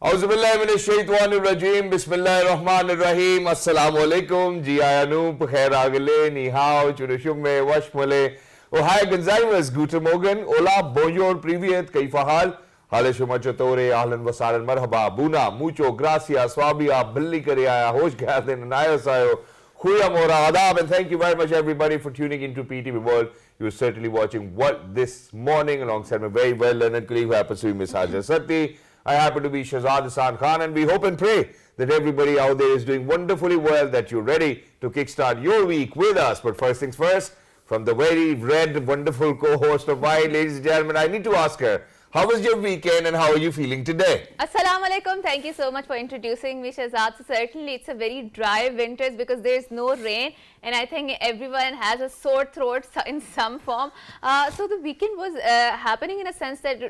Auzubillahiminash-shaytanir-rajim. Bismillahir-rahmanir-rahim. Assalamualaikum. Ji Ayanub. Khair agale. Ni hao. Chunushumme. Washmale. Oh, hi, Gonzalez. Guten Morgen. Hola. Bonjour. Privyet. Kaifa hal? Hale shumachatore. Ahlan wasalan. Marhaba. Buna. Mucho. Gracias. Swabia. Billi kare aaya. Hosh gaden. Nayo sayo. Khuya mora. Adab. And thank you very much, everybody, for tuning into PTV World. You're certainly watching What This Morning alongside my very well-learned colleague who happens to be Miss Hajar Satti. I happen to be Shahzad Hassan Khan, and we hope and pray that everybody out there is doing wonderfully well, that you're ready to kickstart your week with us. But first things first, from the very red, wonderful co-host of mine, ladies and gentlemen, I need to ask her, how was your weekend and how are you feeling today? Assalamu alaikum. Thank you so much for introducing me, Shahzad. So certainly it's a very dry winters because there's no rain, and I think everyone has a sore throat in some form. So the weekend was happening in a sense that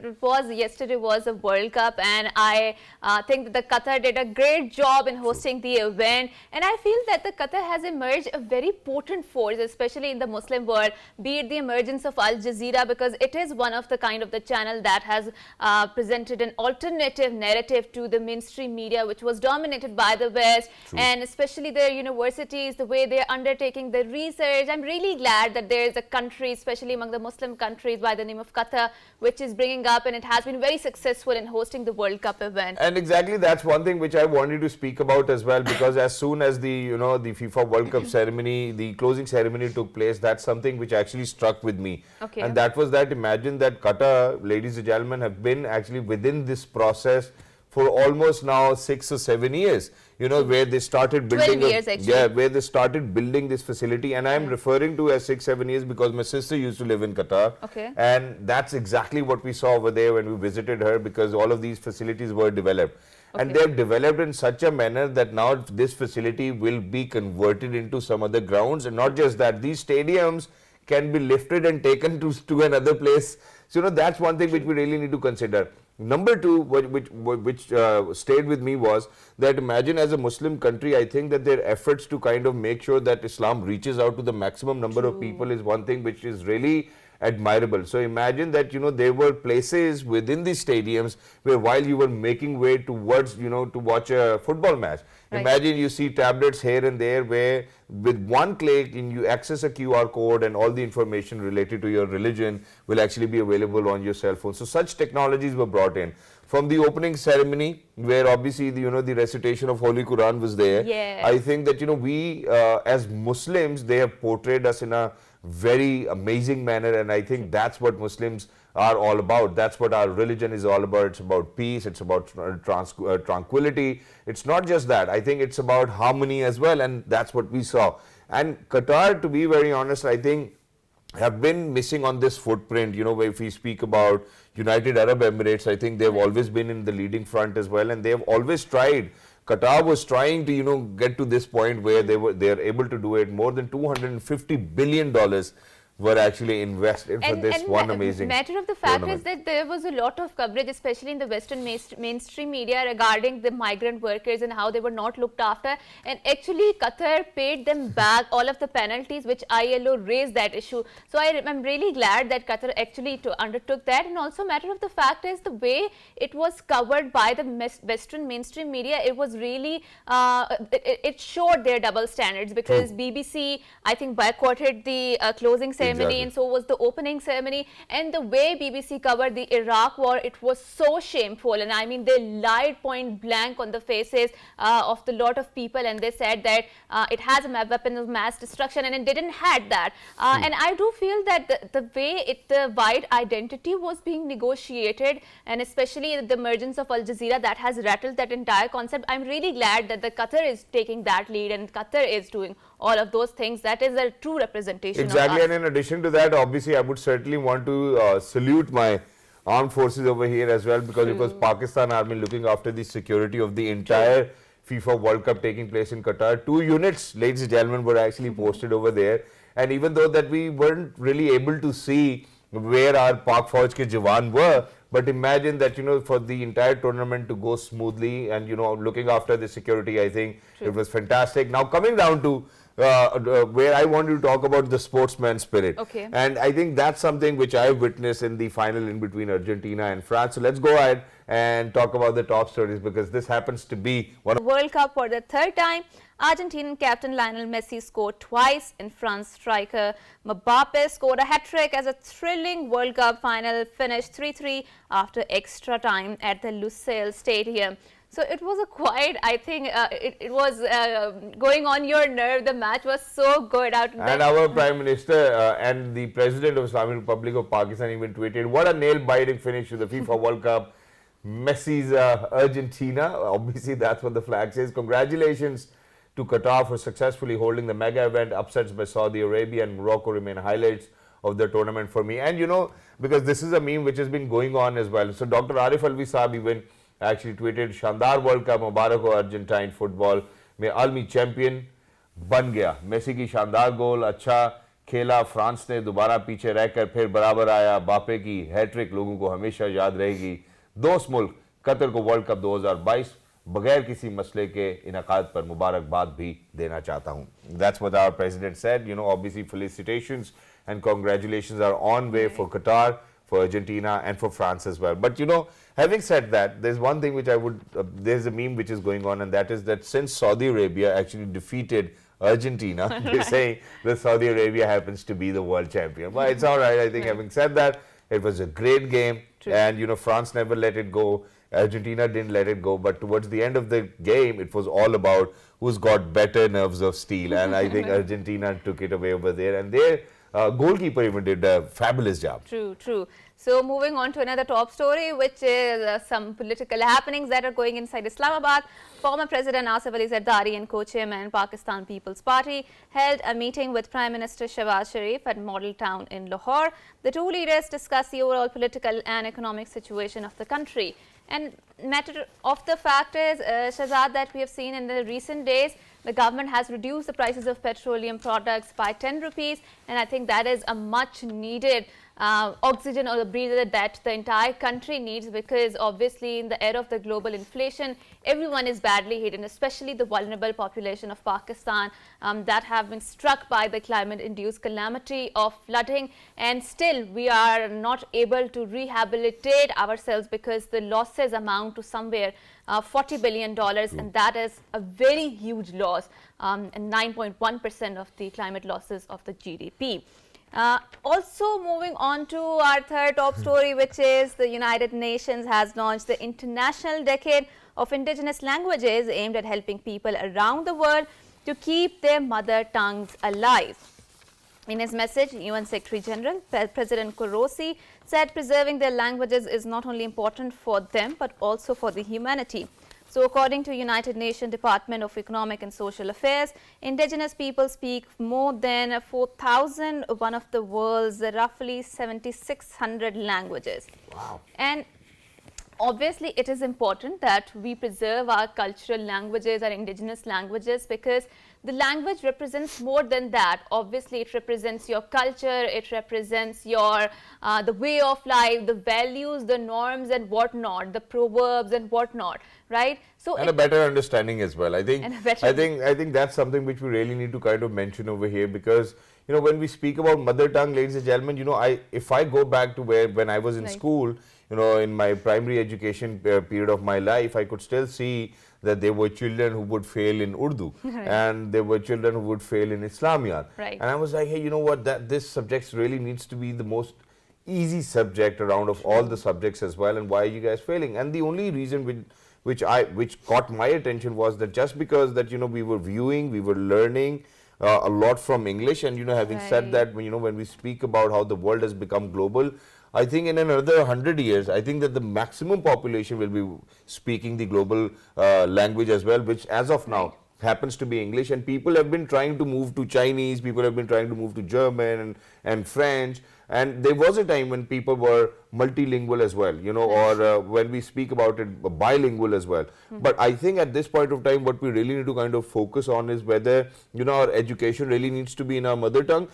yesterday was a World Cup, and I think that the Qatar did a great job in hosting the event, and I feel that the Qatar has emerged a very potent force, especially in the Muslim world, be it the emergence of Al Jazeera, because it is one of the kind of the channel that has presented an alternative narrative to the mainstream media, which was dominated by the West. True. And especially the universities, the way they're undertaking the research. I'm really glad that there is a country, especially among the Muslim countries, by the name of Qatar, which is bringing up, and it has been very successful in hosting the World Cup event. And exactly, that's one thing which I wanted to speak about as well, because as soon as the the FIFA World Cup ceremony, the closing ceremony took place, that's something which actually struck with me. Okay. And that was that, imagine that Qatar, ladies and gentlemen, have been actually within this process for almost now 6 or 7 years, where they started building 12 years actually. where they started building this facility, and I'm referring to as 6-7 years because my sister used to live in Qatar. Okay. And that's exactly what we saw over there when we visited her, because all of these facilities were developed. Okay. And they've developed in such a manner that now this facility will be converted into some other grounds, and not just that, these stadiums can be lifted and taken to another place. So that's one thing which we really need to consider. Number two, which stayed with me, was that imagine, as a Muslim country, I think that their efforts to kind of make sure that Islam reaches out to the maximum number of people is one thing which is really admirable. So imagine that there were places within the stadiums where while you were making way towards to watch a football match, right, imagine you see tablets here and there where with one click you access a QR code and all the information related to your religion will actually be available on your cell phone. So such technologies were brought in. From the opening ceremony, where obviously the the recitation of Holy Quran was there. Yeah. I think that we as Muslims, they have portrayed us in a very amazing manner, and I think that's what Muslims are all about. That's what our religion is all about. It's about peace, it's about tranquility. It's not just that. I think it's about harmony as well, and that's what we saw. And Qatar, to be very honest, I think have been missing on this footprint, where if we speak about United Arab Emirates, I think they've always been in the leading front as well, and they've always tried. Qatar was trying to get to this point where they are able to do it. More than $250 billion were actually invested for this one amazing matter of the fact is that there was a lot of coverage, especially in the Western mainstream media, regarding the migrant workers and how they were not looked after. And actually, Qatar paid them back all of the penalties which ILO raised that issue. So I'm really glad that Qatar actually undertook that. And also, matter of the fact is the way it was covered by the Western mainstream media, it was really it showed their double standards, because BBC, I think, boycotted the closing ceremony. Exactly. And so was the opening ceremony, and the way BBC covered the Iraq war, it was so shameful. And I mean, they lied point blank on the faces of the lot of people, and they said that it has a weapon of mass destruction, and it didn't had that. And I do feel that the way the wide identity was being negotiated, and especially the emergence of Al Jazeera, that has rattled that entire concept. I'm really glad that the Qatar is taking that lead, and Qatar is doing all of those things. That is a true representation exactly. of us. And in addition to that, obviously, I would certainly want to salute my armed forces over here as well, because it was Pakistan Army looking after the security of the entire FIFA World Cup taking place in Qatar. 2 units, ladies and gentlemen, were actually posted over there. And even though that we weren't really able to see where our Pak Fauj ke Jawan were, but imagine that for the entire tournament to go smoothly and looking after the security, I think it was fantastic. Now coming down to where I want to talk about the sportsman spirit. Okay. And I think that's something which I witnessed in the final in between Argentina and France. So let's go ahead and talk about the top stories, because this happens to be one of World Cup for the third time. Argentinian captain Lionel Messi scored twice, in France striker Mbappe scored a hat-trick as a thrilling World Cup final finished 3-3 after extra time at the Lusail Stadium. So it was a quiet, I think it was going on your nerve. The match was so good out there. And our Prime Minister and the President of Islamic Republic of Pakistan even tweeted, what a nail-biting finish to the FIFA World Cup. Messi's Argentina, obviously that's what the flag says. Congratulations to Qatar for successfully holding the mega event. Upsets by Saudi Arabia and Morocco remain highlights of the tournament for me. And you know, because this is a meme which has been going on as well. So Dr. Arif Alvi Saab even actually tweeted, Shandar World Cup, Mubarak ho Argentine football में आलमी champion बन गया. Messi की शानदार गोल, अच्छा खेला France ने, दोबारा पीछे रहकर फिर बराबर आया. बापे की हैट्रिक लोगों को हमेशा याद रहेगी. दोस्त मुल्क कतर को वर्ल्ड कप 2022 बगैर किसी मसले के इनाकाद पर मुबारकबाद भी देना चाहता हूं. That's what our president said. You know, obviously felicitations and congratulations are on way for Qatar, for Argentina and for France as well. But you know, having said that, there's one thing which I would, there's a meme which is going on, and that is that since Saudi Arabia actually defeated Argentina, they're saying that Saudi Arabia happens to be the world champion. But it's all right. I think having said that, it was a great game. True. And you know, France never let it go. Argentina didn't let it go. But towards the end of the game, it was all about who's got better nerves of steel. And I think Argentina took it away over there. And their goalkeeper even did a fabulous job. True, true. So moving on to another top story, which is some political happenings that are going inside Islamabad. Former President Asif Ali Zardari and co-chairman Pakistan People's Party held a meeting with Prime Minister Shehbaz Sharif at Model Town in Lahore. The two leaders discussed the overall political and economic situation of the country. And matter of the fact is, Shahzad, that we have seen in the recent days, the government has reduced the prices of petroleum products by 10 rupees, and I think that is a much needed oxygen or the breather that the entire country needs, because obviously in the era of the global inflation, everyone is badly hit, and especially the vulnerable population of Pakistan that have been struck by the climate-induced calamity of flooding, and still we are not able to rehabilitate ourselves because the losses amount to somewhere $40 billion, and that is a very huge loss, and 9.1% of the climate losses of the GDP. Also moving on to our third top story, which is the United Nations has launched the International Decade of Indigenous Languages, aimed at helping people around the world to keep their mother tongues alive. In his message, UN Secretary General President Korosi said preserving their languages is not only important for them but also for the humanity. So according to United Nations Department of Economic and Social Affairs, indigenous people speak more than 4,000, one of the world's roughly 7,600 languages. Wow. And obviously it is important that we preserve our cultural languages, our indigenous languages, because the language represents more than that. Obviously it represents your culture, it represents your the way of life, the values, the norms and whatnot, the proverbs and whatnot, right? So and a better understanding as well. I think I think that's something which we really need to kind of mention over here, because you know, when we speak about mother tongue, ladies and gentlemen, you know, if I go back to when I was in school, you know, in my primary education period of my life, I could still see that there were children who would fail in Urdu and there were children who would fail in Islamiyat. Right. And I was like, hey, you know what, this subject really needs to be the most easy subject around of all the subjects as well, and why are you guys failing? And the only reason which caught my attention was that just because that, you know, we were viewing, we were learning a lot from English, and you know, having said that, you know, when we speak about how the world has become global, I think in another 100 years, I think that the maximum population will be speaking the global language as well, which as of now happens to be English. And people have been trying to move to Chinese, people have been trying to move to German and French. And there was a time when people were multilingual as well, you know, or when we speak about it, bilingual as well. But I think at this point of time, what we really need to kind of focus on is whether, you know, our education really needs to be in our mother tongue.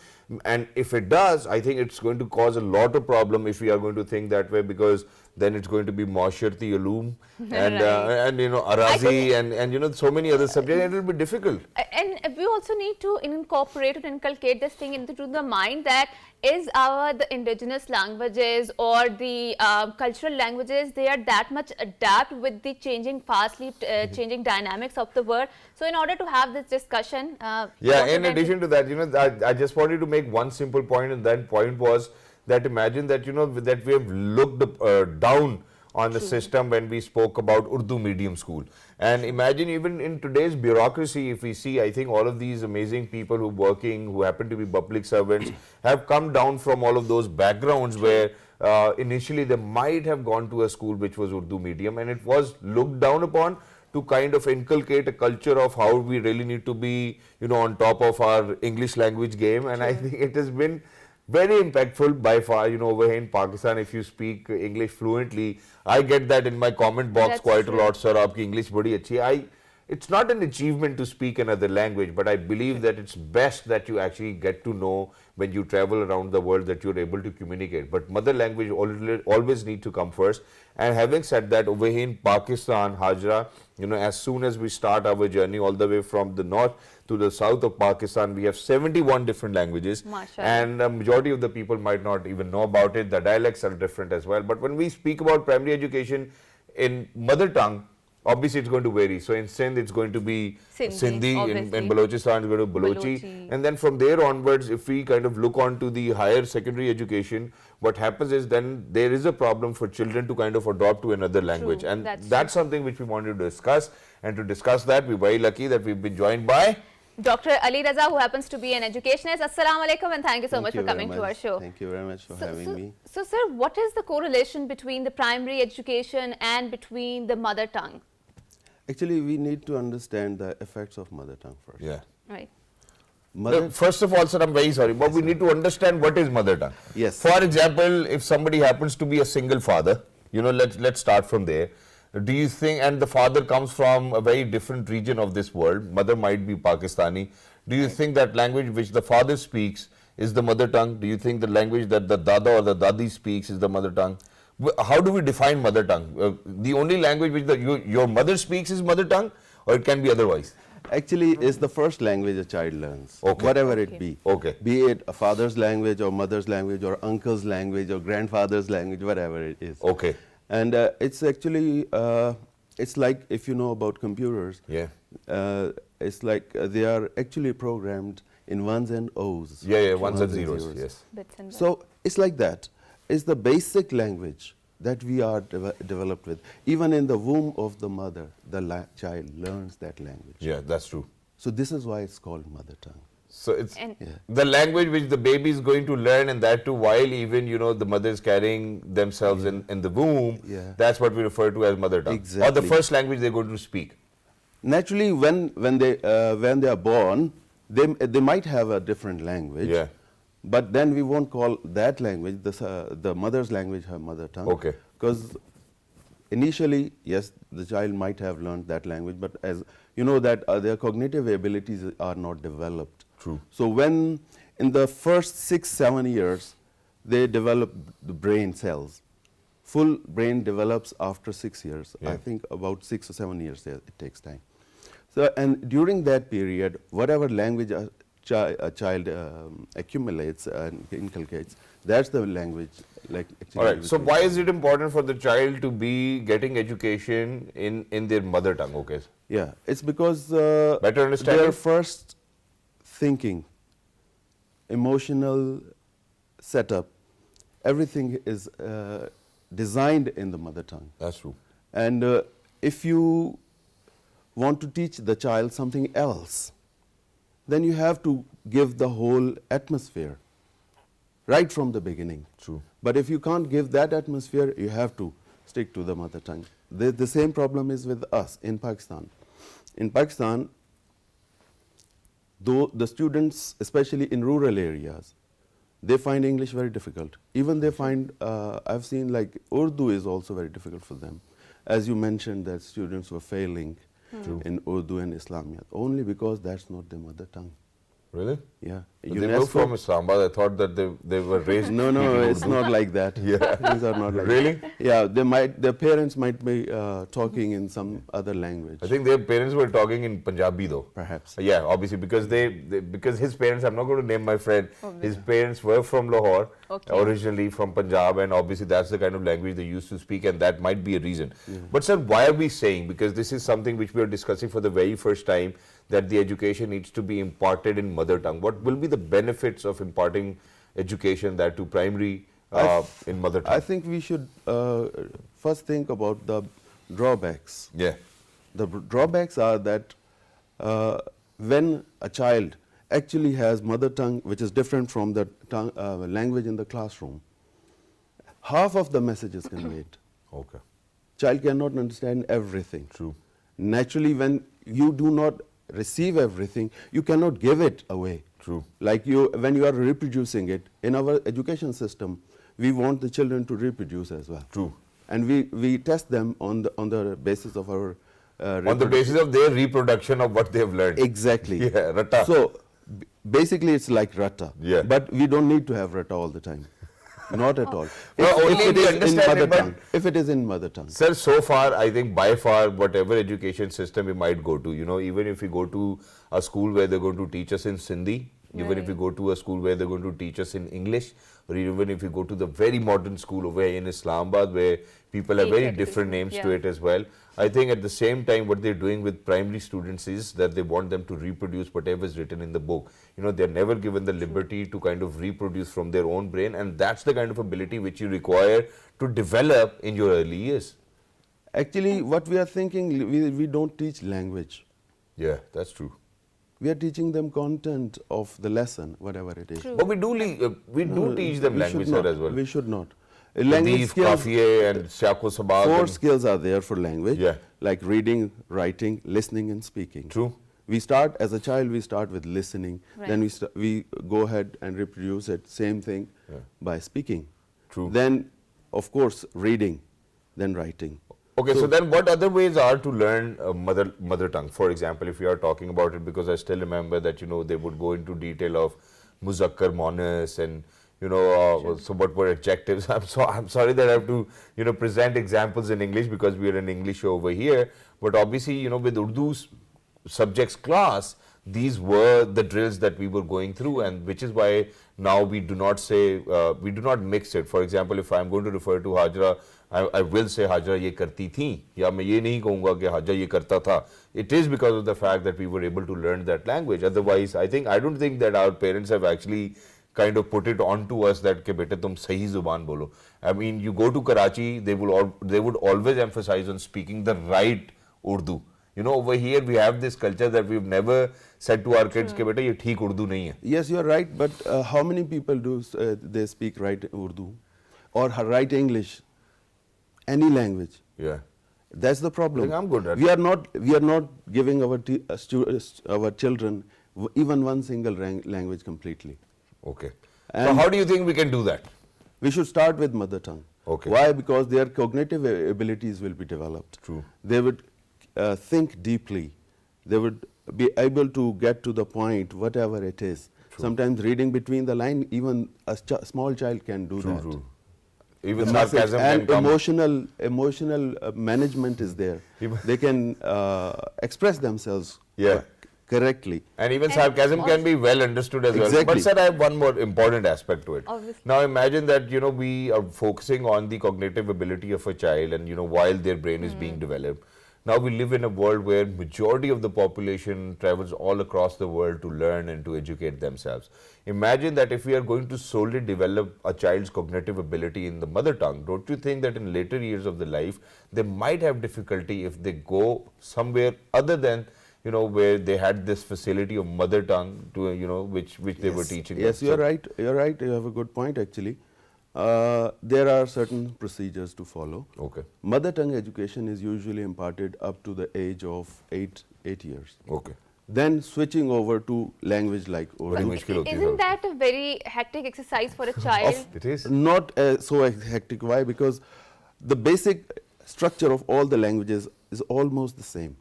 And if it does, I think it's going to cause a lot of problem if we are going to think that way, because then it's going to be Mausharti Ulum, and Right. and you know Arazi, and you know so many other subjects, and it will be difficult. And we also need to incorporate or inculcate this thing into the mind that is the indigenous languages or the cultural languages, they are that much adapt with the changing, fastly changing dynamics of the world. So in order to have this discussion, Yeah, in addition to that, you know, I just wanted to make one simple point, and that point was that imagine that, you know, that we have looked down on the system when we spoke about Urdu medium school. And imagine even in today's bureaucracy, if we see, I think all of these amazing people who are working, who happen to be public servants, have come down from all of those backgrounds where initially they might have gone to a school which was Urdu medium, and it was looked down upon to kind of inculcate a culture of how we really need to be, you know, on top of our English language game. And I think it has been very impactful by far. You know, over here in Pakistan, if you speak English fluently, I get that in my comment box That's quite true. a lot, sir, aapki English badi achhi hai. It's not an achievement to speak another language, but I believe that it's best that you actually get to know when you travel around the world that you're able to communicate. But mother language always need to come first. And having said that, over here in Pakistan, Hajra, you know, as soon as we start our journey all the way from the north to the south of Pakistan, we have 71 different languages. Mashallah. And a majority of the people might not even know about it. The dialects are different as well. But when we speak about primary education in mother tongue, obviously it's going to vary. So in Sindh, it's going to be Sindhi, in obviously. Balochistan, it's going to be Balochi. Balochi. And then from there onwards, if we kind of look on to the higher secondary education, what happens is then there is a problem for children to kind of adopt to another language. And that's something which we wanted to discuss. And to discuss that, we're very lucky that we've been joined by Dr. Ali Raza, who happens to be an educationist. Assalamu alaikum, and thank you so much for coming to our show. Thank you very much for having me. So, sir, what is the correlation between the primary education and between the mother tongue? Actually, we need to understand the effects of mother tongue first. Yeah. Right. Mother, First of all, sir, I'm very sorry, but we need to understand what is mother tongue. Yes. For example, if somebody happens to be a single father, you know, let's start from there. Do you think, and the father comes from a very different region of this world, mother might be Pakistani, do you think that language which the father speaks is the mother tongue? Do you think the language that the dada or the dadi speaks is the mother tongue? How do we define mother tongue? The only language which your mother speaks is mother tongue, or it can be otherwise? actually is the first language a child learns, Okay. whatever it be. Okay. Be it a father's language or mother's language or uncle's language or grandfather's language, whatever it is. Okay. And it's actually, it's like if you know about computers, Yeah. it's like they are actually programmed in ones and O's. Yeah, ones and zeros, yes. Bits and bytes. So it's like that. It's the basic language that we are developed with. Even in the womb of the mother, the child learns that language. Yeah, that's true. So this is why it's called mother tongue. So it's And- Yeah. the language which the baby is going to learn, and that too while even, you know, the mother is carrying themselves in the womb. Yeah. That's what we refer to as mother tongue. Or the Exactly. first language they're going to speak. Naturally, when they are born, they might have a different language. Yeah. But then we won't call that language the mother's language her mother tongue. Okay. Because initially, yes, the child might have learned that language, but as you know that their cognitive abilities are not developed. True. So when in the first 6-7 years, they develop the brain cells. Full brain develops after 6 years. Yeah. I think about 6 or 7 years there, it takes time. So, and during that period, whatever language a child accumulates and inculcates, that's the language. Like actually All right. So why is it important for the child to be getting education in their mother tongue? Okay. Yeah, it's because Better understanding? their first thinking, emotional setup, everything is designed in the mother tongue. That's true. And if you want to teach the child something else, then you have to give the whole atmosphere right from the beginning. True. But if you can't give that atmosphere, you have to stick to the mother tongue. The same problem is with us in Pakistan. In Pakistan, though the students, especially in rural areas, they find English very difficult. Even they find, I've seen like Urdu is also very difficult for them. As you mentioned that students were failing True. in Urdu and Islamiyat, only because that's not their mother tongue. Really? Yeah. They were from Islamabad. I thought that they were raised. No, it's not like that. Yeah. Things are not like Really? that. Yeah, their parents might be talking in some other language. I think their parents were talking in Punjabi though. Perhaps. Yeah, obviously because because his parents, I'm not going to name my friend, his parents were from Lahore, originally from Punjab, and obviously that's the kind of language they used to speak, and that might be a reason. But sir, why are we saying, because this is something which we are discussing for the very first time, that the education needs to be imparted in mother tongue? What will be the benefits of imparting education that to primary in mother tongue? I think we should first think about the drawbacks. Yeah. The drawbacks are that when a child actually has mother tongue which is different from the language in the classroom, half of the message is conveyed. Okay. Child cannot understand everything. True. Naturally, when you do not receive everything, you cannot give it away. True. Like when you are reproducing it, in our education system, we want the children to reproduce as well. True. And we test them on the basis of our On the basis of their reproduction of what they have learned. Exactly. Yeah, ratta. So basically it's like ratta. Yeah. But we don't need to have ratta all the time. Not at all. Well, only if it we is in understand mother it, but- tongue. If it is in mother tongue. Sir, so far, I think by far, whatever education system we might go to, even if we go to a school where they're going to teach us in Sindhi, even if we go to a school where they're going to teach us in English, or even if we go to the very modern school over here in Islamabad where people have very different names to it as well, I think at the same time what they're doing with primary students is that they want them to reproduce whatever is written in the book. They're never given the liberty to kind of reproduce from their own brain, and that's the kind of ability which you require to develop in your early years. Actually, what we are thinking, we don't teach language. Yeah, that's true. We are teaching them content of the lesson, whatever it is. True. But we do teach them We language, should sir, not. as well. We should not. Language Hadith, skills, Kafiye and Syako Sabag. four and- skills are there for language, Yeah. like reading, writing, listening and speaking. True. We start, as a child, we start with listening, then we go ahead and reproduce it, same thing, by speaking. True. Then, of course, reading, then writing. Okay, so then what other ways are to learn mother tongue? For example, if you are talking about it, because I still remember that, they would go into detail of muzakkar, monas, and, so what were adjectives. I'm sorry that I have to, present examples in English because we are an English show over here. But obviously, with Urdu's subjects class, these were the drills that we were going through, and which is why now we do not say, we do not mix it. For example, if I'm going to refer to Hajra, I will say Hajra ye karti thi, ya main ye nahi kahunga ki Hajra ye karta tha. It is because of the fact that we were able to learn that language. Otherwise, I don't think that our parents have actually kind of put it onto us that ke beta tum sahi zuban bolo. I mean, you go to Karachi, they would always emphasize on speaking the right Urdu. Over here we have this culture that we've never said to our kids ke beta ye theek Urdu nahi hai. Yes, you are right, but how many people do they speak right Urdu or right English, any language? Yeah. That's the problem. I think I'm good at we are not giving our children even one single language completely. Okay. So And how do you think we can do that? we should start with mother tongue. Okay. Why? Because their cognitive abilities will be developed. True. They would think deeply. They would be able to get to the point, whatever it is. Sometimes reading between the line, even a small child can do that. True. Even The message sarcasm can and come. emotional management is there. Even- They can express themselves Yeah. correctly. And even And sarcasm can be well understood as well. Exactly. But sir, I have one more important aspect to it. Obviously. Now imagine that, we are focusing on the cognitive ability of a child, and, while their brain is being developed. Now we live in a world where majority of the population travels all across the world to learn and to educate themselves. Imagine that if we are going to solely develop a child's cognitive ability in the mother tongue, don't you think that in later years of the life, they might have difficulty if they go somewhere other than, where they had this facility of mother tongue to, which they were teaching. Yes, them. you're So- right. You're right. You have a good point, actually. There are certain procedures to follow. Okay. Mother tongue education is usually imparted up to the age of 8 years. Okay. Then switching over to language like Badi Urdu. mushkil hoti hai, Isn't sir. that a very hectic exercise for a child? It is. Not so hectic. Why? Because the basic structure of all the languages is almost the same.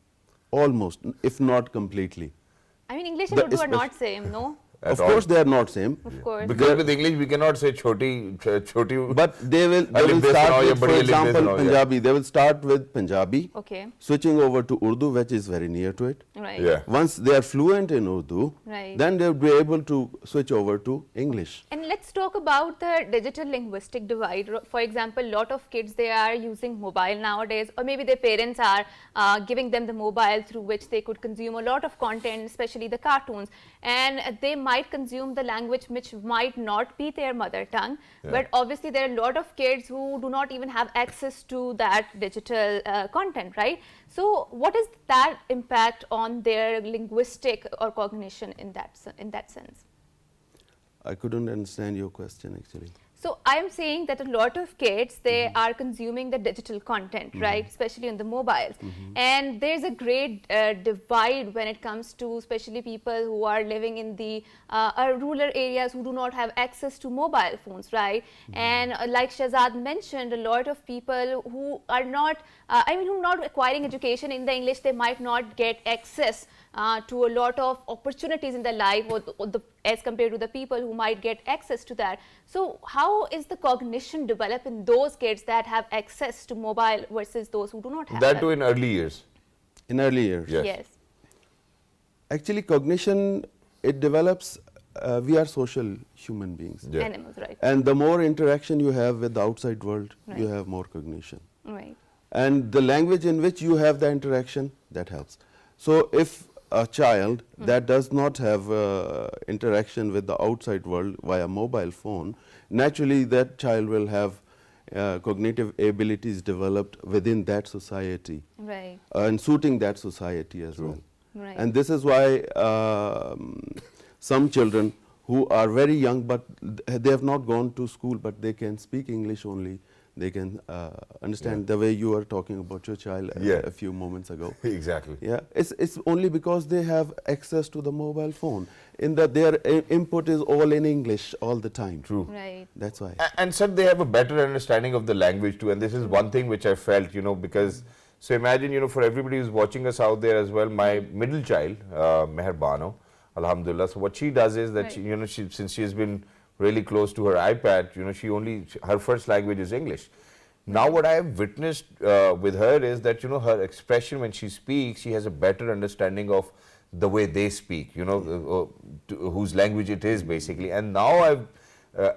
Almost, if not completely. I mean, English and The Urdu are especially- not same, no? at Of all. course, they are not same. Of course. Because with English we cannot say choti. But they will Alif start Be with, for Badi Alif Be example, Sunao, yeah. Punjabi. They will start with Punjabi, Okay. switching over to Urdu, which is very near to it. Right. Yeah. Once they are fluent in Urdu, Right. then they will be able to switch over to English. And let's talk about the digital linguistic divide. For example, a lot of kids, they are using mobile nowadays, or maybe their parents are giving them the mobile through which they could consume a lot of content, especially the cartoons, and they might consume the language which might not be their mother tongue. Yeah. But obviously there are a lot of kids who do not even have access to that digital content, right? So what is that impact on their linguistic or cognition in that sense? I couldn't understand your question actually. So I am saying that a lot of kids, they are consuming the digital content, right, especially on the mobiles. And there's a great divide when it comes to especially people who are living in the rural areas who do not have access to mobile phones, right? And like Shahzad mentioned, a lot of people who are not, who are not acquiring education in the English, they might not get access to a lot of opportunities in their life as compared to the people who might get access to that. So how is the cognition develop in those kids that have access to mobile versus those who do not have That too in early years. In early years. Yes. Yes. Actually, cognition, it develops, we are social human beings. Yeah. Animals, right. And the more interaction you have with the outside world, you Right. have more cognition. Right. And the language in which you have the interaction, that helps. So if a child that does not have interaction with the outside world via mobile phone, naturally that child will have cognitive abilities developed within that society Right. and suiting that society as well. Right. And this is why some children who are very young but they have not gone to school but they can speak English only, they can understand the way you were talking about your child a few moments ago. Exactly. Yeah, it's only because they have access to the mobile phone. In that their input is all in English all the time. True. Right. That's why. And sir, they have a better understanding of the language too. And this is one thing which I felt, because, so imagine, for everybody who's watching us out there as well, my middle child, Meher Bano, Alhamdulillah. So what she does is that, Right. since she's been really close to her iPad, her first language is English. Now what I have witnessed with her is that, her expression when she speaks, she has a better understanding of the way they speak, whose language it is basically. And now I've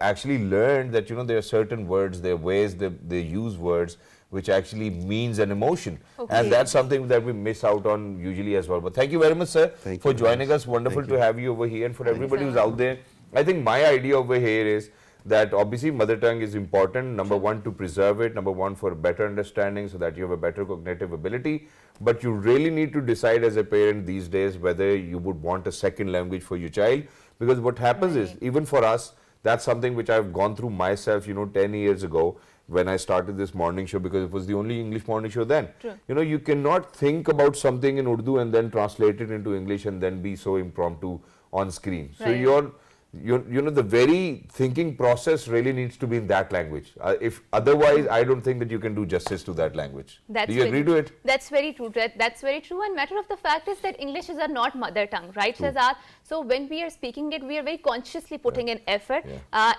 actually learned that, there are certain words, there are ways they use words which actually means an emotion. Okay. And that's something that we miss out on usually as well. But thank you very much, sir, Thank for you very joining us. Wonderful Thank to you. have you over here. And for everybody you who's so out there, I think my idea over here is that obviously mother tongue is important, number one, to preserve it, number one, for better understanding so that you have a better cognitive ability. But you really need to decide as a parent these days whether you would want a second language for your child. Because what happens is, Right. even for us, that's something which I've gone through myself, 10 years ago when I started this morning show, because it was the only English morning show then. True. You cannot think about something in Urdu and then translate it into English and then be so impromptu on screen. So Right. the very thinking process really needs to be in that language. If otherwise, I don't think that you can do justice to that language. That's Do you agree very- to it? That's very true. That's very true. And matter of the fact is that English is not mother tongue, right, Shahzad? So when we are speaking it, we are very consciously putting an effort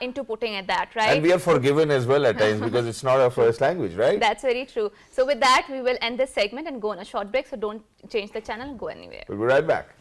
into putting at that, right? And we are forgiven as well at times because it's not our first language, right? That's very true. So with that, we will end this segment and go on a short break. So don't change the channel and go anywhere. We'll be right back.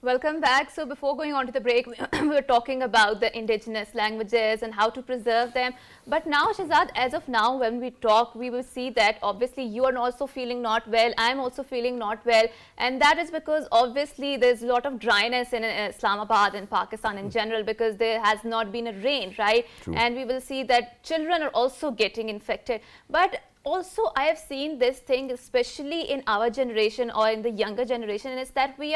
Welcome back. So before going on to the break, we were talking about the indigenous languages and how to preserve them. But now, Shahzad, as of now, when we talk, we will see that obviously you are also feeling not well. I'm also feeling not well. And that is because obviously there's a lot of dryness in Islamabad and Pakistan in general because there has not been a rain, right? True. And we will see that children are also getting infected. But also, I have seen this thing, especially in our generation or in the younger generation, is that we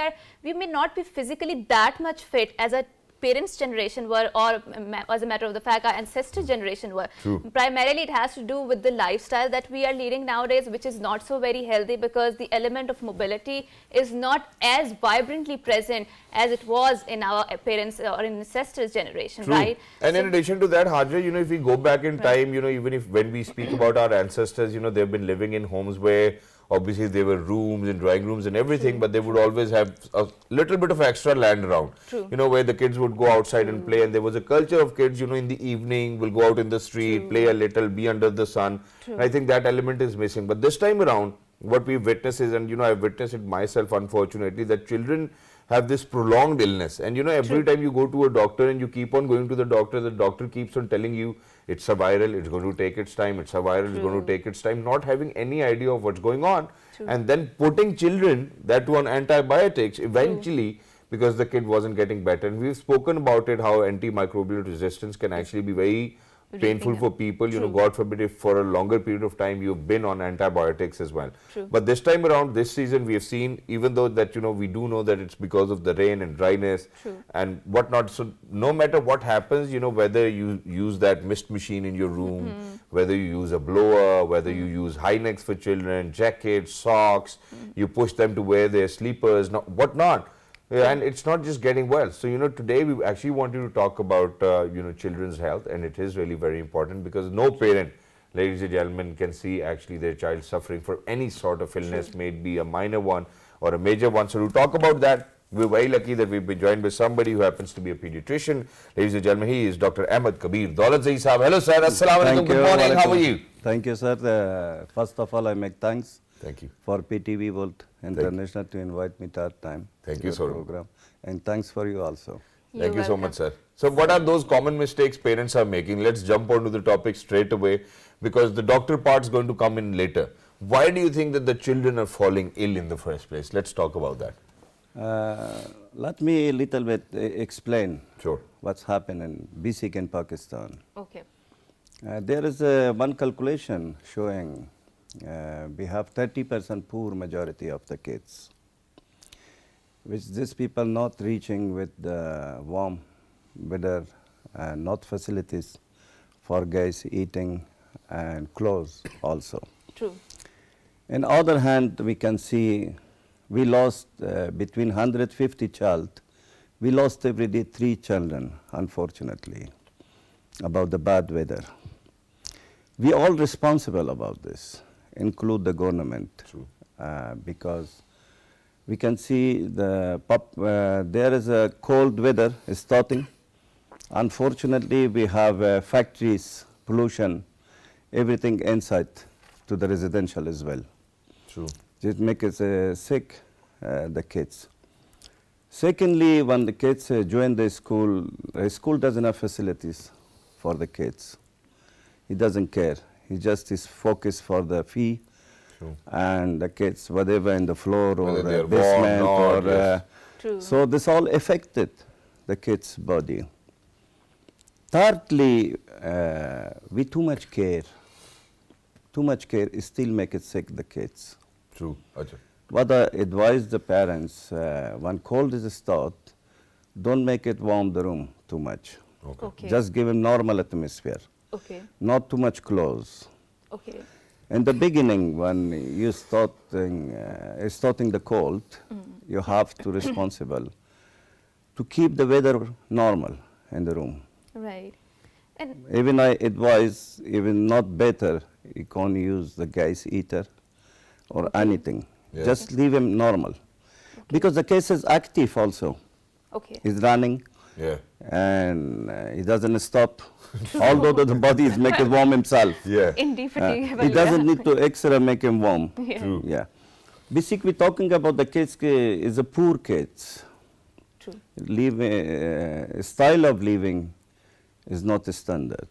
may not be physically that much fit as a parents' generation were, or as a matter of the fact, our ancestor generation were. True. Primarily, it has to do with the lifestyle that we are leading nowadays, which is not so very healthy because the element of mobility is not as vibrantly present as it was in our parents' or in ancestors' generation, True. right? And in addition to that, Hajra, if we go back in Right. time, even if when we speak about our ancestors, they've been living in homes where obviously there were rooms and drawing rooms and everything, but they would always have a little bit of extra land around. True. Where the kids would go outside and play, and there was a culture of kids, in the evening, will go out in the street, play a little, be under the sun. And I think that element is missing. But this time around, what we witness is, and I've witnessed it myself, unfortunately, that children have this prolonged illness. And every time you go to a doctor and you keep on going to the doctor keeps on telling you it's a viral, it's going to take its time, it's a viral, it's going to take its time, not having any idea of what's going on. And then putting children that on antibiotics eventually because the kid wasn't getting better. And we've spoken about it, how antimicrobial resistance can actually be very painful for people. God forbid if for a longer period of time you've been on antibiotics as well. But this time around, this season, we have seen, even though that we do know that it's because of the rain and dryness and whatnot. So no matter what happens, whether you use that mist machine in your room, whether you use a blower, whether you use high necks for children, jackets, socks, you push them to wear their sleepers, whatnot. And it's not just getting well. So, today we actually wanted to talk about, children's health, and it is really very important because no parent, ladies and gentlemen, can see actually their child suffering for any sort of illness, may it be a minor one or a major one. So, to talk about that, we're very lucky that we've been joined by somebody who happens to be a pediatrician. Ladies and gentlemen, he is Dr. Ahmed Kabir Daulatzayi Saab. Hello, sir. Assalamu alaikum. Good morning. How are you? Thank you, sir. First of all, I make thanks. Thank you. For PTV World International to invite me third time. Thank to you, your sir. Program. And thanks for you also. Thank you so much, sir. So what are those common mistakes parents are making? Let's jump onto the topic straight away because the doctor part is going to come in later. Why do you think that the children are falling ill in the first place? Let's talk about that. Let me a little bit explain what's happening in basic in Pakistan. Okay. There is one calculation showing we have 30% poor majority of the kids, which these people not reaching with the warm weather, not facilities for guys eating and clothes also. True. On the other hand, we can see we lost between 150 child, we lost every day 3 children, unfortunately, about the bad weather. We all responsible about this, include the government, because we can see there is a cold weather starting. Unfortunately, we have factories, pollution, everything inside to the residential as well. True. It makes sick, the kids. Secondly, when the kids join the school doesn't have facilities for the kids. He doesn't care. He just is focused for the fee. True. And the kids, whatever in the floor or they're basement warm, or True. so this all affected the kids' body. Thirdly, we too much care. Too much care still make it sick the kids. True. Achha. What I advise the parents, when cold is start, don't make it warm the room too much. Okay. Just give him normal atmosphere. Okay. Not too much clothes. Okay. In the beginning, when you starting the cold, you have to responsible to keep the weather normal in the room. Right. And Even I advise, even not better, you can't use the gas heater or anything. Yes. Just leave him normal. Because the case is active also. okay. He's running Yeah. and he doesn't stop. Although the body is making warm himself. Yeah. Indefatigable. He doesn't need to extra make him warm. Yeah. True. Yeah. Basically talking about the kids is a poor kids. True. Style of living is not a standard.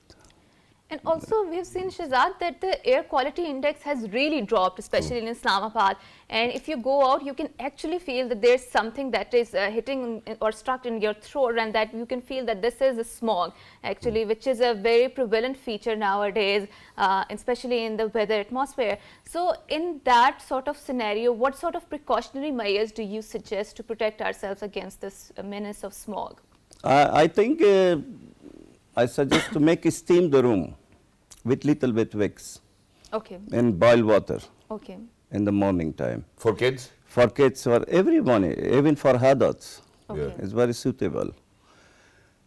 And also, we've seen, Shahzad, that the air quality index has really dropped, especially in Islamabad. And if you go out, you can actually feel that there's something that is hitting or stuck in your throat, and that you can feel that this is a smog, actually, which is a very prevalent feature nowadays, especially in the weather atmosphere. So, in that sort of scenario, what sort of precautionary measures do you suggest to protect ourselves against this menace of smog? I think I suggest to make steam the room with little bit wicks Okay. and boil water Okay. in the morning time. For kids? For kids or everyone, even for adults, Okay. it's very suitable.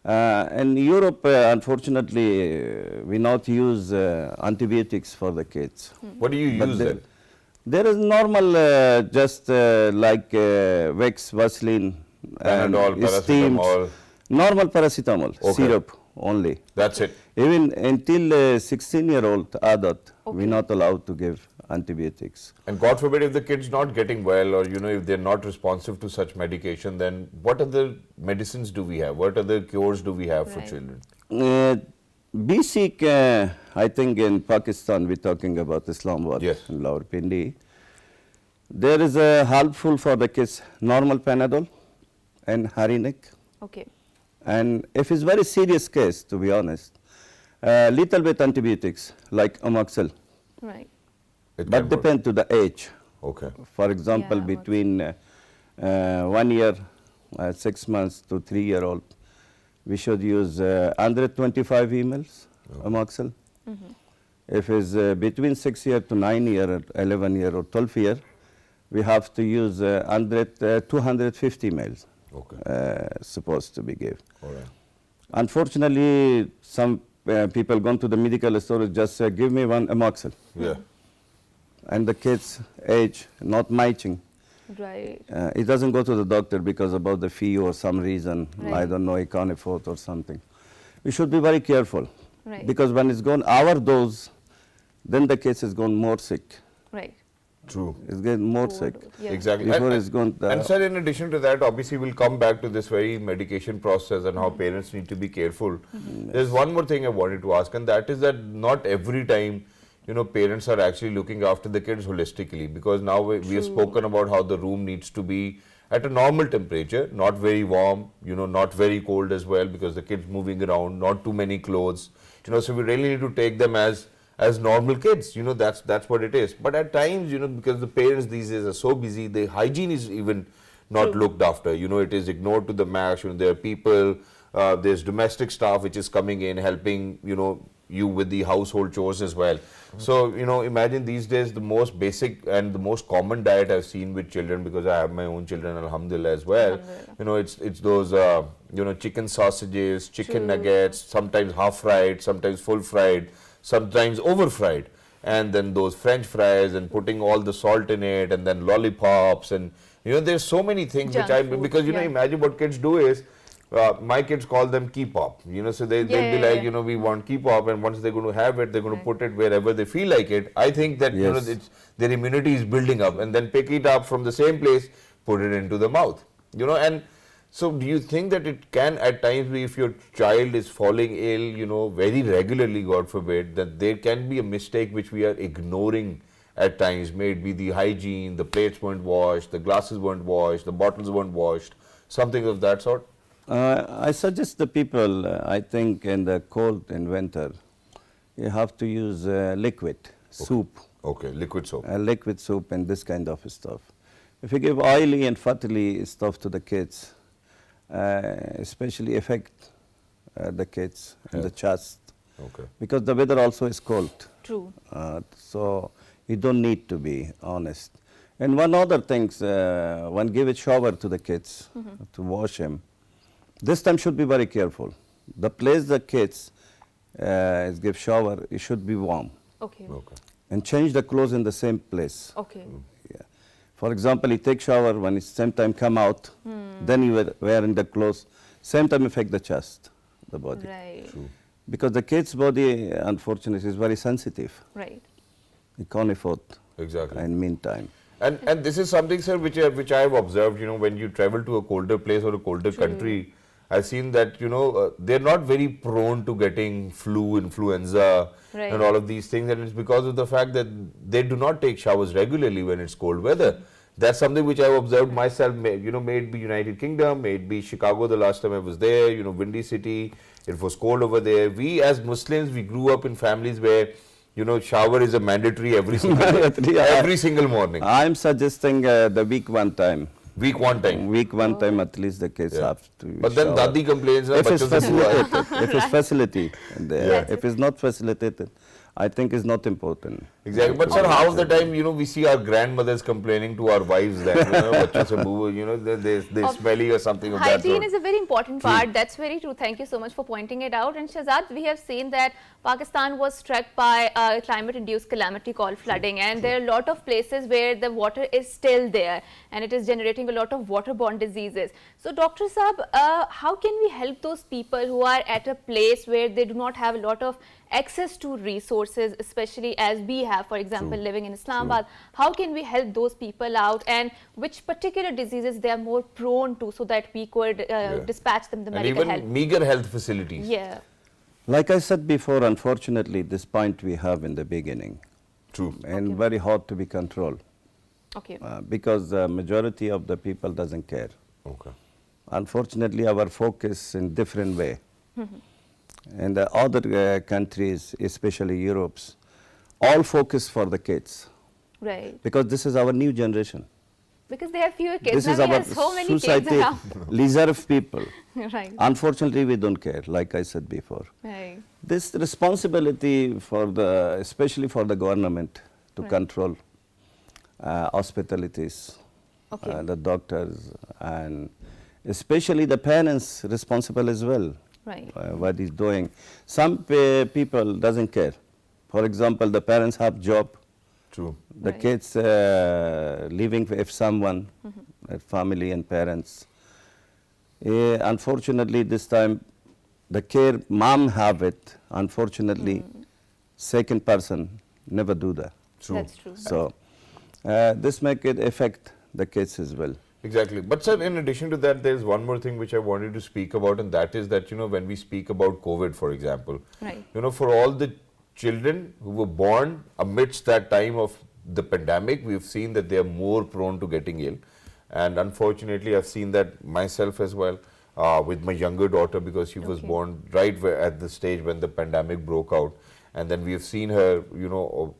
In Europe, unfortunately, we not use antibiotics for the kids. What do you But use there, then? there is normal, just like Vicks, Vaseline, Panadol, steamed, paracetamol. normal paracetamol, Okay. syrup only. That's it. Even until 16-year-old adult, Okay. we're not allowed to give antibiotics. And God forbid if the kid's not getting well, or if they're not responsive to such medication, then what other medicines do we have? What other cures do we have for Right. children? Basic, I think in Pakistan, we're talking about Islamabad Yes. and Rawalpindi. There is a helpful for the kids, normal Panadol and Harinik. Okay. And if it's very serious case, to be honest, little bit antibiotics like Amoxil, Right. It but can work. depend to the age. Okay. For example, Yeah, between 1 year, 6 months to 3-year-old, we should use 125 mLs Amoxil. If it's between 6 year to 9 year, 11 year or 12 year, we have to use 250 mLs. Okay. Supposed to be given. All right. Unfortunately, some people gone to the medical store, just say, give me one Amoxil. Yeah. And the kids age not matching. Right. It doesn't go to the doctor because about the fee or some reason, I Right. don't know, he can't afford or something. We should be very careful. Right. Because when it's gone our dose, then the case is gone more sick. Right. True. It's getting more sick. Overdose. Yeah. Exactly. Before And- it's gone. And sir, in addition to that, obviously we'll come back to this very medication process and how parents need to be careful. There's one more thing I wanted to ask, and that is that not every time, parents are actually looking after the kids holistically, because now we have spoken about how the room needs to be at a normal temperature, not very warm, not very cold as well, because the kids moving around, not too many clothes, so we really need to take them as normal kids, that's what it is. But at times, because the parents these days are so busy, the hygiene is even not True. looked after, it is ignored to the max. There are people, there's domestic staff which is coming in, helping, you with the household chores as well. So, imagine these days the most basic and the most common diet I've seen with children, because I have my own children, alhamdulillah, as well. Alhamdulillah. It's those, chicken sausages, chicken True. nuggets, sometimes half fried, sometimes full fried, sometimes over fried, and then those French fries and putting all the salt in it, and then lollipops, and there's so many things Junk which food, because yeah. imagine what kids do is, my kids call them key pop, so they'll be like, we want key pop, and once they're going to have it, they're going to Right. put it wherever they feel like it. I think that Yes. their immunity is building up, and then pick it up from the same place, put it into the mouth, and so do you think that it can at times be, if your child is falling ill, very regularly, God forbid, that there can be a mistake which we are ignoring at times? May it be the hygiene, the plates weren't washed, the glasses weren't washed, the bottles weren't washed, something of that sort? I suggest the people, I think in the cold in winter, you have to use liquid soup, Okay, liquid soap. liquid soup and this kind of stuff. If you give oily and fatty stuff to the kids, especially affect the kids in the chest, Okay. because the weather also is cold. True. So you don't need to be honest. And one other thing, when give a shower to the kids to wash him, this time should be very careful. The place the kids is give shower, it should be warm, Okay. Okay. and change the clothes in the same place. Okay. Yeah. For example, you take shower, when it's same time come out, then you wearing the clothes, same time affect the chest, the body. Right. True. Because the kid's body, unfortunately, is very sensitive. Right. It can't afford Exactly. in meantime. And this is something, sir, which I have observed. When you travel to a colder place or a colder country, I've seen that they're not very prone to getting flu, influenza, and all of these things, and it's because of the fact that they do not take showers regularly when it's cold weather. That's something which I've observed myself. May it be United Kingdom, may it be Chicago. The last time I was there, windy city. It was cold over there. We as Muslims, we grew up in families where shower is a mandatory every single day, every single morning. I'm suggesting the week one time. Week one time. Week one time at least the kids have to But then shower. Dadi complains. If it's "Bachcho se dua hai." facilitated, if it's facility, if it's not facilitated, I think it's not important. Exactly. But sir, half the time, we see our grandmothers complaining to our wives that, "Bachcho se boo," they're smelly or something of that Hygiene sort. is a very important part. That's very true. Thank you so much for pointing it out. And Shahzad, we have seen that Pakistan was struck by a climate-induced calamity called flooding, and there are a lot of places where the water is still there, and it is generating a lot of waterborne diseases. So, Dr. Saab, how can we help those people who are at a place where they do not have a lot of access to resources, especially as we have, for example, living in Islamabad? How can we help those people out, and which particular diseases they are more prone to, so that we could dispatch them the And medical even help? meager health facilities. Yeah. Like I said before, unfortunately, this point we have in the beginning, True. and very hard to be controlled, Okay. because the majority of the people doesn't care. Okay. Unfortunately, our focus in different way. And the other countries, especially Europe's, all focus for the kids, Right. because this is our new generation. Because they have fewer kids. This Now is we our have so many kids society, around. reserve people. Right. Unfortunately, we don't care, like I said before. Right. This responsibility for the, especially for the government to control hospitalities, Okay. the doctors, and especially the parents responsible as well. Right. What he's doing. Some people doesn't care. For example, the parents have job, True. the Right. kids living with someone, family and parents. Unfortunately, this time, the care mom have it. Unfortunately, second person never do that. True. That's true. So this make it affect the kids as well. Exactly. But sir, in addition to that, there's one more thing which I wanted to speak about, and that is that, when we speak about COVID, for example, Right. for all the children who were born amidst that time of the pandemic, we've seen that they are more prone to getting ill. And unfortunately, I've seen that myself as well with my younger daughter, because she was born right at the stage when the pandemic broke out. And then we have seen her,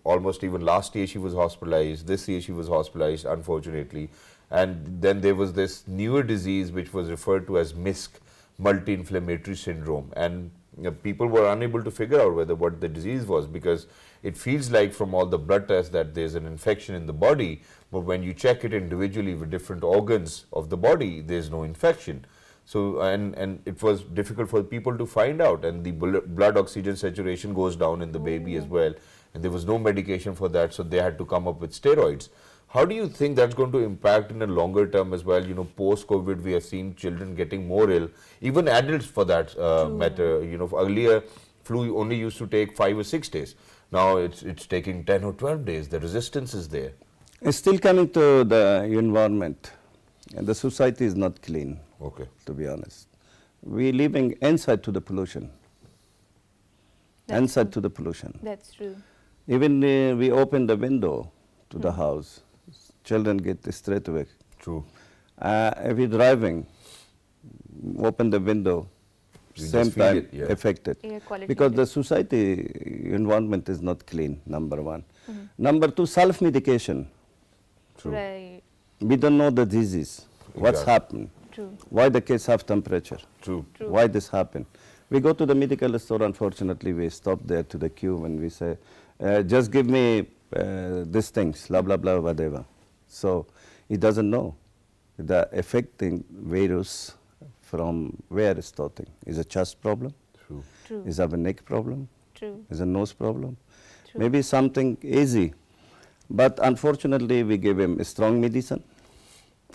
almost even last year she was hospitalized, this year she was hospitalized, unfortunately. And then there was this newer disease which was referred to as MISC, multi-inflammatory syndrome. And people were unable to figure out what the disease was, because it feels like from all the blood tests that there's an infection in the body, but when you check it individually with different organs of the body, there's no infection. So, and it was difficult for people to find out, and the blood oxygen saturation goes down in the baby as well, and there was no medication for that, so they had to come up with steroids. How do you think that's going to impact in a longer term as well? Post-COVID, we have seen children getting more ill, even adults for that matter. Earlier, flu only used to take 5 or 6 days. Now it's taking 10 or 12 days. The resistance is there. It's still coming to the environment, and the society is not clean. Okay. To be honest, we living inside to the pollution. Inside to the pollution. That's true. Even we open the window to the house, children get straight away. True. If you're driving, open the window, You same just feel time it, yeah. affected. Air quality Because the index. society environment is not clean, number one. Number two, self-medication. True. Right. We don't know the disease, what's Exactly. happened, True. why the kids have temperature, True. True. why this happened. We go to the medical store, unfortunately, we stop there to the queue and we say, just give me these things, blah, blah, blah, whatever. So he doesn't know the affecting virus from where it's starting. Is a chest problem? True. True. Is a neck problem? True. Is a nose problem? True. Maybe something easy. But unfortunately, we give him a strong medicine.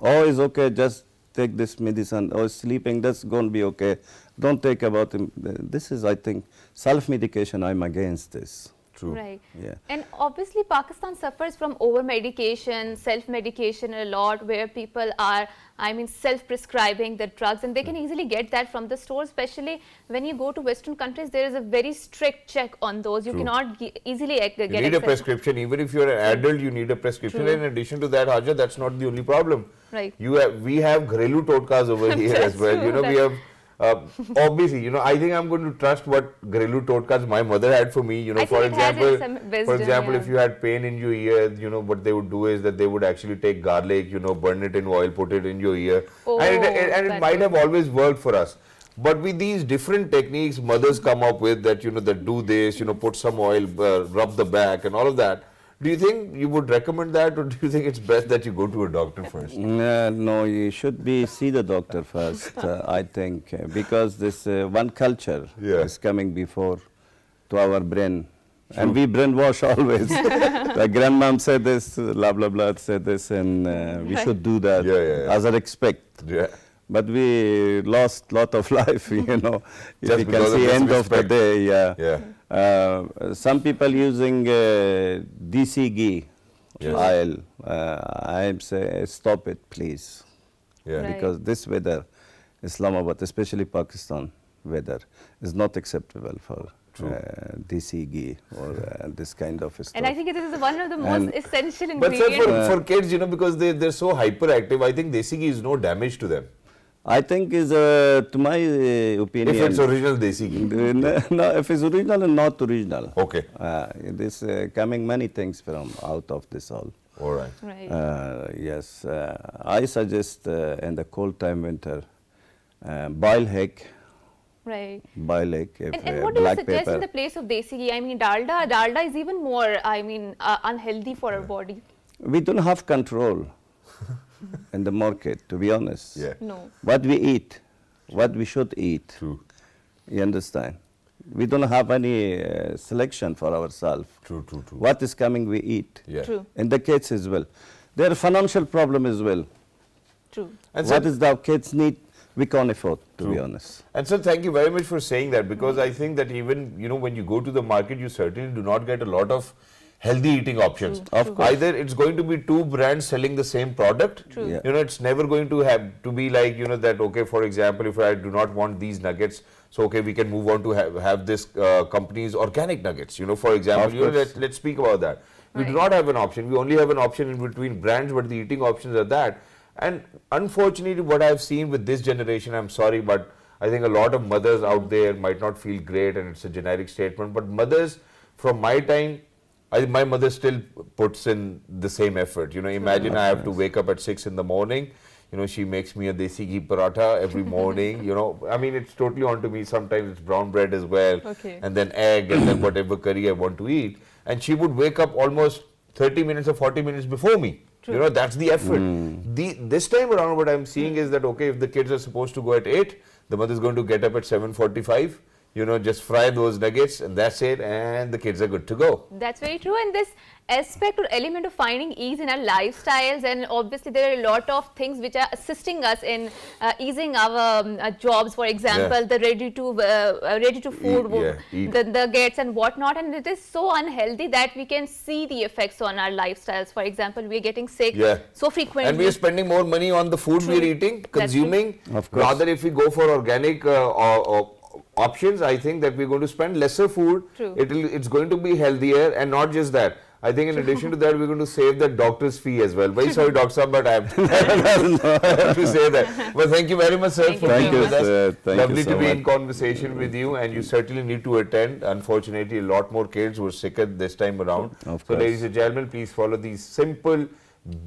Oh, it's okay, just take this medicine. Oh, sleeping, that's going to be okay. Don't take about him. This is, I think, self-medication. I'm against this. True. Right. Yeah. And obviously Pakistan suffers from over medication, self-medication a lot, where people are, I mean, self-prescribing the drugs, and they can easily get that from the stores. Especially when you go to Western countries, there is a very strict check on those. You True. cannot easily get You need a access. prescription. Even if you're an adult, you need a prescription. True. And in addition to that, Haja, that's not the only problem. Right. We have Gharilu totkas over here as That's well. true, You know, we have obviously, you know, I think I'm going to trust what Gharilu totkas my mother had for me. You know, I think it has some wisdom, if you had pain in your ear, you know, what they would do is that they would actually take garlic, you know, burn it in oil, put it in your ear, Oh, and it that might way. have always worked for us. But with these different techniques mothers come up with, that, you know, that do this, you know, put some oil, rub the back and all of that. Do you think you would recommend that, or do you think it's best that you go to a doctor first? No, you should see the doctor first, I think, because this one culture Yeah. is coming before to our brain. And we brainwash always. Like grandmom said this, blah, blah, blah said this, and we should do that Yeah. as a respect. Yeah. But we lost lot of life, you know. If Just you can because of see this end of the respect. day, yeah. Yeah. Some people using DC ghee Yes. oil. I say stop it, please, Yeah. Right. because this weather, Islamabad, especially Pakistan weather, is not acceptable for DC ghee or this kind of stuff. And I think it is one of the most And- essential But sir, ingredients. for kids, you know, because they're so hyperactive, I think desi ghee is no damage to them. I think is to my opinion. If it's original desi ghee. No, if it's original and not original. Okay. This coming many things from out of this all. All right. Right. Yes, I suggest in the cold time winter, boil egg, Right. boil egg, if, And what do you black suggest pepper. in the place of desi ghee? I mean, dalda is even more, I mean, unhealthy for our body. We don't have control in the market, to be honest. Yeah. No. What we eat, what we should eat. True. You understand? We don't have any selection for ourselves. True. What is coming, we eat. Yeah. True. In the kids as well. Their financial problem as well. True. And What sir, is the kids need, we can't afford, to be True. honest. and sir, thank you very much for saying that, because I think that even, you know, when you go to the market, you certainly do not get a lot of healthy eating options. Of course. Either it's going to be two brands selling the same product. True. Yeah. You know, it's never going to have to be like, you know, that, okay, for example, if I do not want these nuggets, so okay, we can move on to have this company's organic nuggets. You know, for example, Of you know, course. let's speak about that. We do Right. not have an option. We only have an option in between brands, but the eating options are that. And unfortunately, what I've seen with this generation, I'm sorry, but I think a lot of mothers out there might not feel great, and it's a generic statement, but mothers from my time, my mother still puts in the same effort. You know, imagine I have to wake up at 6 in the morning. You know, she makes me a desi ghee paratha every morning. You know, I mean, it's totally on to me. Sometimes it's brown bread as well, Okay. and then egg, and then whatever curry I want to eat. And she would wake up almost 30 minutes or 40 minutes before me. True. You know, that's the effort. This time around, what I'm seeing is that, okay, if the kids are supposed to go at 8, the mother's going to get up at 7:45. You know, just fry those nuggets, and that's it, and the kids are good to go. That's very true. And this aspect or element of finding ease in our lifestyles, and obviously there are a lot of things which are assisting us in easing our jobs. For example, the ready to food, eat. the nuggets and whatnot. And it is so unhealthy that we can see the effects on our lifestyles. For example, we are getting sick Yeah. so frequently. And we are spending more money on the food True. we're eating, That's true. consuming. Of course. Rather, if we go for organic options, I think that we're going to spend lesser food. True. It's going to be healthier, and not just that. I think in addition to that, we're going to save the doctor's fee as well. Very sorry, Dr. Saab, but I have to say that. But thank you very much, sir, Thank for you being very with much. us. Thank you Lovely so to be in much. conversation with you, and you certainly need to attend. Unfortunately, a lot more kids were sicker this time around. Of So, course. ladies and gentlemen, please follow these simple,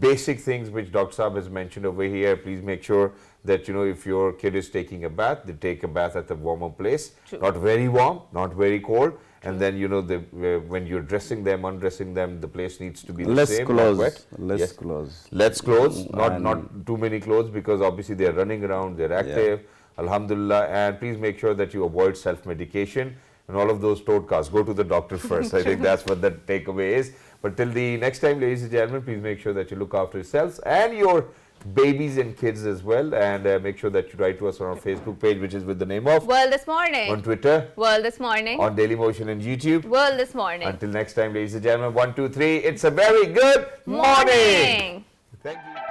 basic things which Dr. Saab has mentioned over here. Please make sure that, you know, if your kid is taking a bath, they take a bath at a warmer place. True. Not very warm, not very cold. And then, you know, when you're dressing them, undressing them, the place needs to be the Less same, not clothes, wet. less Yes. clothes. Let's clothes, not And- too many clothes, because obviously they're running around, they're active. Alhamdulillah. And please make sure that you avoid self-medication and all of those totkas. Go to the doctor first. I think that's what the takeaway is. But till the next time, ladies and gentlemen, please make sure that you look after yourselves and your babies and kids as well. And make sure that you write to us on our Facebook page, which is with the name of World This Morning. on Twitter, World This Morning. on Dailymotion and YouTube. World This Morning. Until next time, ladies and gentlemen, 1, 2, 3. It's a very good morning. Thank you.